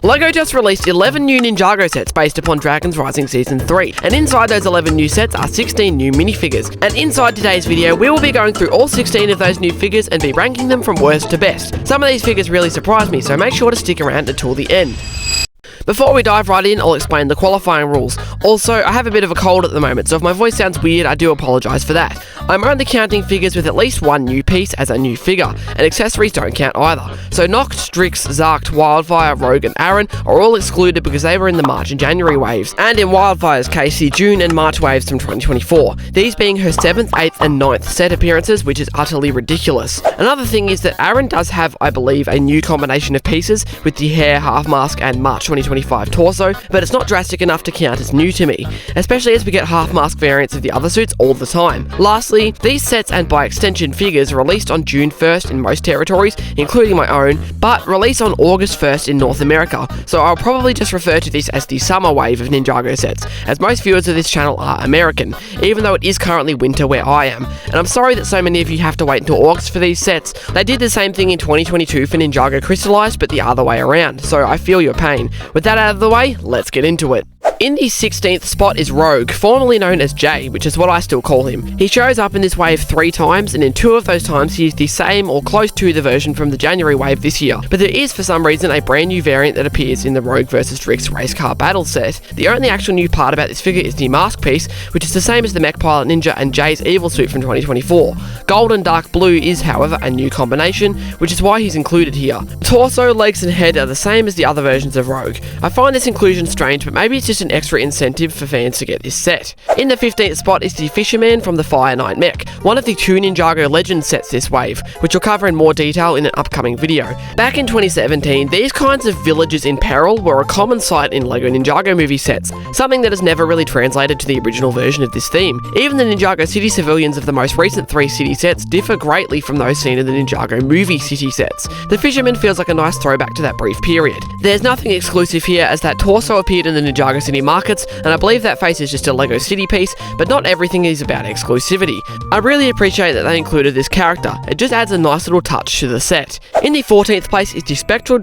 Lego just released 11 new Ninjago sets based upon Dragons Rising Season 3, and inside those 11 new sets are 16 new minifigures. And inside today's video, we will be going through all 16 of those new figures and be ranking them from worst to best. Some of these figures really surprised me, so make sure to stick around until the end. Before we dive right in, I'll explain the qualifying rules. Also, I have a bit of a cold at the moment, so if my voice sounds weird, I do apologise for that. I'm only counting figures with at least one new piece as a new figure, and accessories don't count either. So Noct, Strix, Zarked, Wildfire, Rogue and Aaron are all excluded because they were in the March and January waves, and in Wildfire's case, the June and March waves from 2024, these being her 7th, 8th and 9th set appearances, which is utterly ridiculous. Another thing is that Aaron does have, I believe, a new combination of pieces with the hair, half mask and March 2025 torso, but it's not drastic enough to count as new to me, especially as we get half mask variants of the other suits all the time. Lastly, these sets and by extension figures are released on June 1st in most territories, including my own, but release on August 1st in North America, so I'll probably just refer to this as the summer wave of Ninjago sets, as most viewers of this channel are American, even though it is currently winter where I am, and I'm sorry that so many of you have to wait until August for these sets. They did the same thing in 2022 for Ninjago Crystallized, but the other way around, so I feel your pain. With that out of the way, let's get into it. In the 16th spot is Rogue, formerly known as Jay, which is what I still call him. He shows up in this wave 3 times, and in 2 of those times he is the same or close to the version from the January wave this year. But there is, for some reason, a brand new variant that appears in the Rogue vs Strix race car battle set. The only actual new part about this figure is the mask piece, which is the same as the Mech Pilot Ninja and Jay's evil suit from 2024. Gold and dark blue is, however, a new combination, which is why he's included here. Torso, legs and head are the same as the other versions of Rogue. I find this inclusion strange, but maybe it's just an extra incentive for fans to get this set. In the 15th spot is the Fisherman from the Fire Knight mech, one of the 2 Ninjago Legends sets this wave, which we'll cover in more detail in an upcoming video. Back in 2017, these kinds of villages in peril were a common sight in Lego Ninjago movie sets, something that has never really translated to the original version of this theme. Even the Ninjago city civilians of the most recent 3 city sets differ greatly from those seen in the Ninjago movie city sets. The Fisherman feels like a nice throwback to that brief period. There's nothing exclusive here, as that torso appeared in the Ninjago City markets, and I believe that face is just a Lego City piece, but not everything is about exclusivity. I really appreciate that they included this character. It just adds a nice little touch to the set. In the 14th place is the Spectral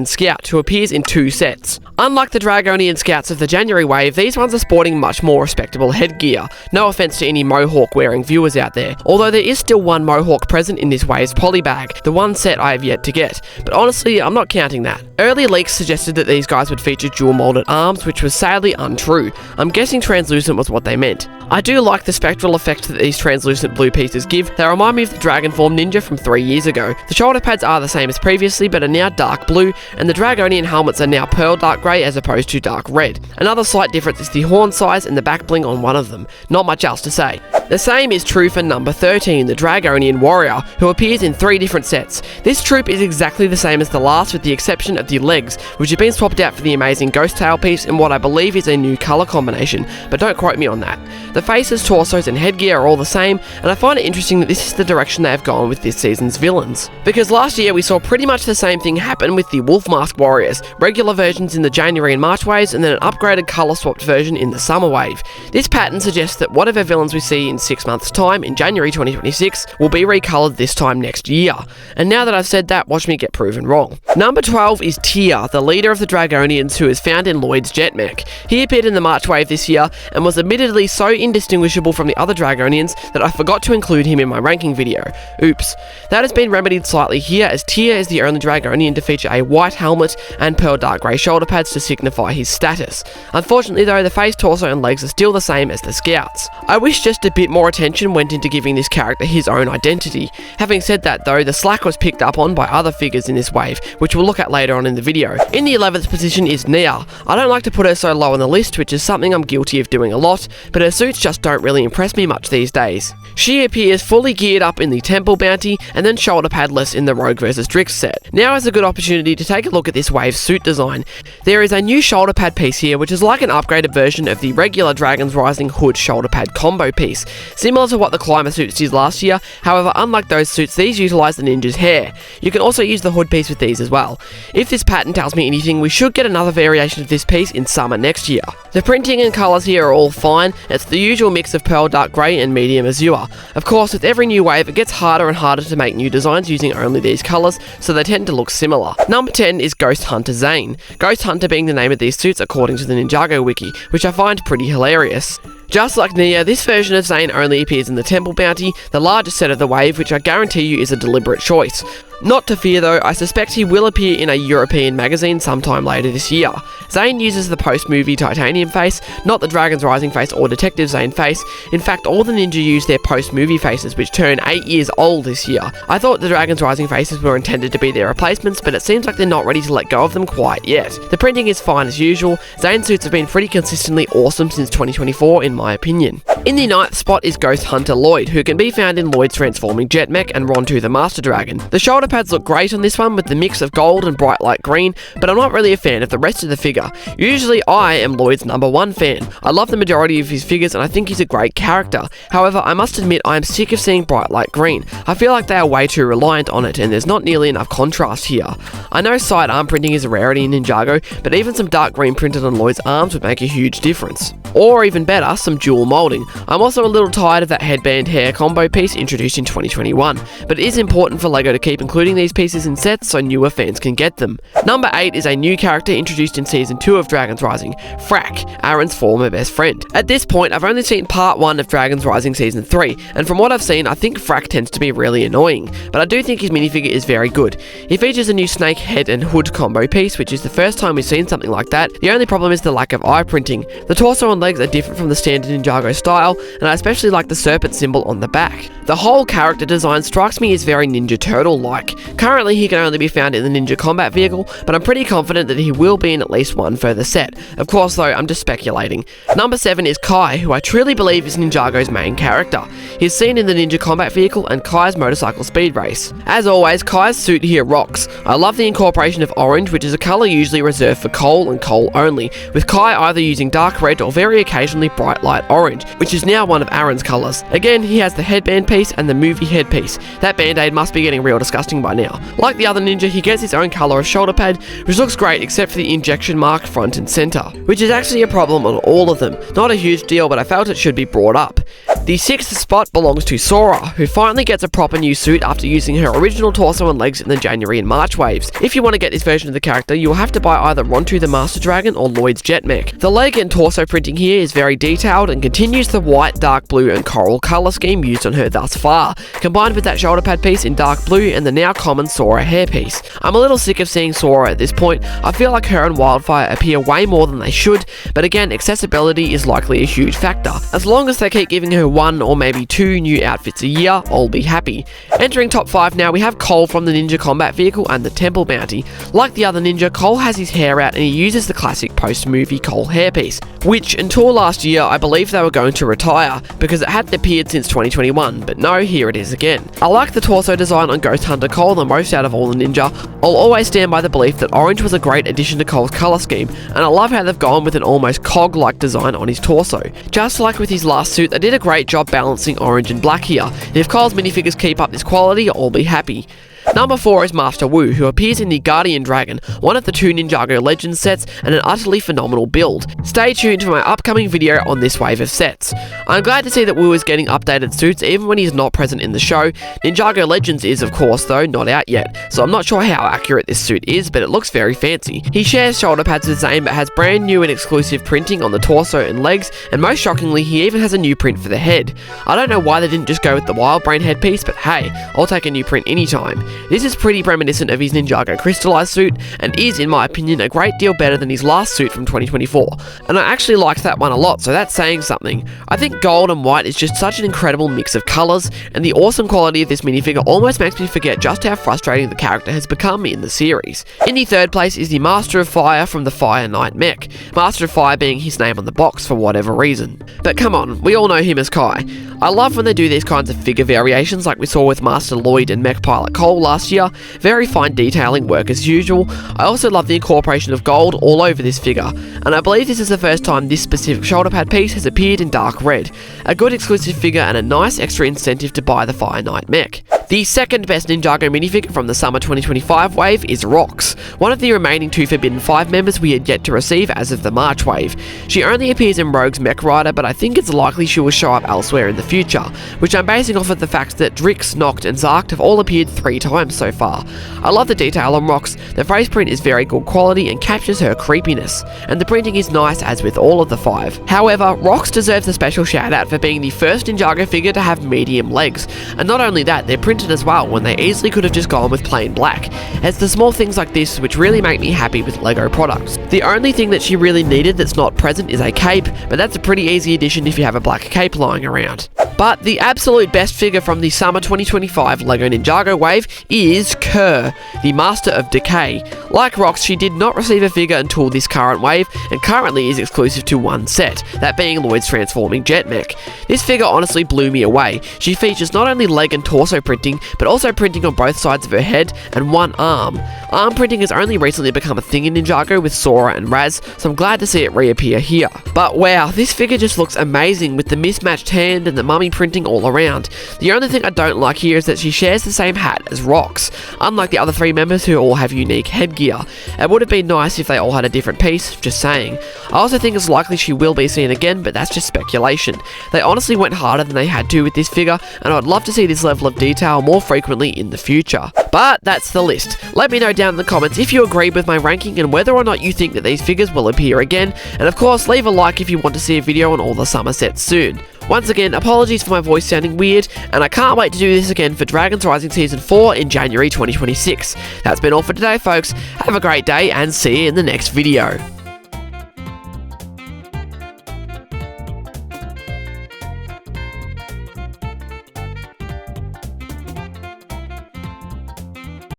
Scout, who appears in 2 sets. Unlike the Dragonian Scouts of the January wave, these ones are sporting much more respectable headgear. No offense to any Mohawk wearing viewers out there, although there is still one Mohawk present in this wave's polybag, the one set I have yet to get, but honestly I'm not counting that. Early leaks suggested that these guys would feature dual molded arms, which was sadly untrue. I'm guessing translucent was what they meant. I do like the spectral effect that these translucent blue pieces give. They remind me of the Dragon Form Ninja from 3 years ago. The shoulder pads are the same as previously, but are now dark blue, and the Dragonian helmets are now pearl dark grey as opposed to dark red. Another slight difference is the horn size and the back bling on one of them. Not much else to say. The same is true for number 13, the Dragonian Warrior, who appears in 3 different sets. This troop is exactly the same as the last, with the exception of the legs, which have been swapped out for the amazing Ghost Tail piece in what I believe is a new colour combination, but don't quote me on that. The faces, torsos and headgear are all the same, and I find it interesting that this is the direction they have gone with this season's villains. Because last year we saw pretty much the same thing happen with the Wolf Mask Warriors, regular versions in the January and March waves, and then an upgraded colour swapped version in the summer wave. This pattern suggests that whatever villains we see in 6 months' time, in January 2026, will be recoloured this time next year. And now that I've said that, watch me get proven wrong. Number 12 is Tyr, the leader of the Dragonians, who is found in Lloyd's jet mech. He appeared in the March wave this year, and was admittedly so indistinguishable from the other Dragonians that I forgot to include him in my ranking video. Oops. That has been remedied slightly here, as Tyr is the only Dragonian to feature a white helmet and pearl dark grey shoulder pads to signify his status. Unfortunately though, the face, torso and legs are still the same as the Scouts. I wish just a bit more attention went into giving this character his own identity. Having said that though, the slack was picked up on by other figures in this wave, which we'll look at later on in the video. In the 11th position is Nia. I don't like to put her so low on the list, which is something I'm guilty of doing a lot, but her suits just don't really impress me much these days. She appears fully geared up in the Temple Bounty, and then shoulder padless in the Rogue vs Strix set. Now is a good opportunity to take a look at this wave's suit design. There is a new shoulder pad piece here, which is like an upgraded version of the regular Dragons Rising hood shoulder pad combo piece, similar to what the Climber suits did last year. However, unlike those suits, these utilise the ninja's hair. You can also use the hood piece with these as well. If this pattern tells me anything, we should get another variation of this piece in summer next year. The printing and colours here are all fine. It's the usual mix of pearl dark grey and medium azure. Of course, with every new wave it gets harder and harder to make new designs using only these colours, so they tend to look similar. Number 10 is Ghost Hunter Zayn. Ghost Hunter being the name of these suits according to the Ninjago wiki, which I find pretty hilarious. Just like Nia, this version of Zayn only appears in the Temple Bounty, the largest set of the wave, which I guarantee you is a deliberate choice. Not to fear though, I suspect he will appear in a European magazine sometime later this year. Zayn uses the post-movie Titanium face, not the Dragons Rising face or Detective Zayn face. In fact, all the ninja use their post-movie faces, which turn 8 years old this year. I thought the Dragons Rising faces were intended to be their replacements, but it seems like they're not ready to let go of them quite yet. The printing is fine as usual. Zayn suits have been pretty consistently awesome since 2024 in my opinion. In the 9th spot is Ghost Hunter Lloyd, who can be found in Lloyd's transforming jet mech and Rontu the Master Dragon. The shoulder pads look great on this one with the mix of gold and bright light green, but I'm not really a fan of the rest of the figure. Usually I am Lloyd's #1 fan. I love the majority of his figures and I think he's a great character. However, I must admit I am sick of seeing bright light green. I feel like they are way too reliant on it and there's not nearly enough contrast here. I know sidearm printing is a rarity in Ninjago, but even some dark green printed on Lloyd's arms would make a huge difference. Or even better, some dual moulding. I'm also a little tired of that headband hair combo piece introduced in 2021, but it is important for LEGO to keep including these pieces in sets so newer fans can get them. Number 8 is a new character introduced in Season 2 of Dragons Rising, Frack, Aaron's former best friend. At this point, I've only seen part 1 of Dragons Rising Season 3, and from what I've seen, I think Frack tends to be really annoying, but I do think his minifigure is very good. He features a new snake head and hood combo piece, which is the first time we've seen something like that. The only problem is the lack of eye printing. The torso and legs are different from the standard Ninjago style, and I especially like the serpent symbol on the back. The whole character design strikes me as very Ninja Turtle-like. Currently he can only be found in the Ninja Combat vehicle, but I'm pretty confident that he will be in at least one further set. Of course though, I'm just speculating. Number 7 is Kai, who I truly believe is Ninjago's main character. He's seen in the Ninja Combat vehicle and Kai's motorcycle speed race. As always, Kai's suit here rocks. I love the incorporation of orange, which is a colour usually reserved for coal and coal only, with Kai either using dark red or very occasionally bright light orange, which is now one of Aaron's colours. Again, he has the headband piece and the movie headpiece. That band-aid must be getting real disgusting by now. Like the other ninja, he gets his own colour of shoulder pad, which looks great except for the injection mark front and centre, which is actually a problem on all of them. Not a huge deal, but I felt it should be brought up. The 6th spot belongs to Sora, who finally gets a proper new suit after using her original torso and legs in the January and March waves. If you want to get this version of the character, you'll have to buy either Rontu the Master Dragon or Lloyd's jet mech. The leg and torso printing here is very detailed and continues the white, dark blue and coral colour scheme used on her thus far, combined with that shoulder pad piece in dark blue and the now common Sora hairpiece. I'm a little sick of seeing Sora at this point. I feel like her and Wildfire appear way more than they should, but again, accessibility is likely a huge factor. As long as they keep giving her 1 or maybe 2 new outfits a year, I'll be happy. Entering top 5 now, we have Cole from the Ninja Combat vehicle and the Temple Bounty. Like the other ninja, Cole has his hair out and he uses the classic post-movie Cole hairpiece, which until last year I believe they were going to retire because it hadn't appeared since 2021, but no, here it is again. I like the torso design on Ghost Hunter Cole the most out of all the ninja. I'll always stand by the belief that orange was a great addition to Cole's colour scheme, and I love how they've gone with an almost cog-like design on his torso. Just like with his last suit, they did a great job balancing orange and black here, and if Cole's minifigures keep up this quality, I'll be happy. Number 4 is Master Wu, who appears in the Guardian Dragon, one of the 2 Ninjago Legends sets, and an utterly phenomenal build. Stay tuned for my upcoming video on this wave of sets. I'm glad to see that Wu is getting updated suits even when he's not present in the show. Ninjago Legends is, of course, though, not out yet, so I'm not sure how accurate this suit is, but it looks very fancy. He shares shoulder pads with Zayn, but has brand new and exclusive printing on the torso and legs, and most shockingly, he even has a new print for the head. I don't know why they didn't just go with the Wild Brain headpiece, but hey, I'll take a new print anytime. This is pretty reminiscent of his Ninjago crystallized suit, and is, in my opinion, a great deal better than his last suit from 2024, and I actually liked that one a lot, so that's saying something. I think gold and white is just such an incredible mix of colours, and the awesome quality of this minifigure almost makes me forget just how frustrating the character has become in the series. In the 3rd place is the Master of Fire from the Fire Knight mech, Master of Fire being his name on the box for whatever reason. But come on, we all know him as Kai. I love when they do these kinds of figure variations like we saw with Master Lloyd and Mech Pilot Cole last year. Very fine detailing work as usual. I also love the incorporation of gold all over this figure, and I believe this is the first time this specific shoulder pad piece has appeared in dark red. A good exclusive figure and a nice extra incentive to buy the Fire Knight mech. The second best Ninjago minifigure from the summer 2025 wave is Rox, one of the remaining 2 Forbidden 5 members we had yet to receive as of the March wave. She only appears in Rogue's Mech Rider, but I think it's likely she will show up elsewhere in the future, which I'm basing off of the fact that Drix, Noct and Zarkt have all appeared 3 times so far. I love the detail on Rox, the face print is very good quality and captures her creepiness, and the printing is nice as with all of the 5. However, Rox deserves a special shout out for being the first Ninjago figure to have medium legs, and not only that, they're printed as well when they easily could have just gone with plain black. It's the small things like this which really make me happy with Lego products. The only thing that she really needed that's not present is a cape, but that's a pretty easy addition if you have a black cape lying around. But the absolute best figure from the summer 2025 Lego Ninjago wave is Kerr, the Master of Decay. Like Rox, she did not receive a figure until this current wave, and currently is exclusive to one set, that being Lloyd's transforming jet mech. This figure honestly blew me away. She features not only leg and torso printing, but also printing on both sides of her head and one arm. Arm printing has only recently become a thing in Ninjago with Sora and Raz, so I'm glad to see it reappear here. But wow, this figure just looks amazing with the mismatched hand and the mummy printing all around. The only thing I don't like here is that she shares the same hat as Rox, unlike the other 3 members who all have unique headgear. It would have been nice if they all had a different piece, just saying. I also think it's likely she will be seen again, but that's just speculation. They honestly went harder than they had to with this figure, and I'd love to see this level of detail more frequently in the future. But that's the list. Let me know down in the comments if you agree with my ranking and whether or not you think that these figures will appear again, and of course leave a like if you want to see a video on all the summer sets soon. Once again, apologies for my voice sounding weird, and I can't wait to do this again for Dragons Rising Season 4 in January 2026. That's been all for today, folks. Have a great day, and see you in the next video.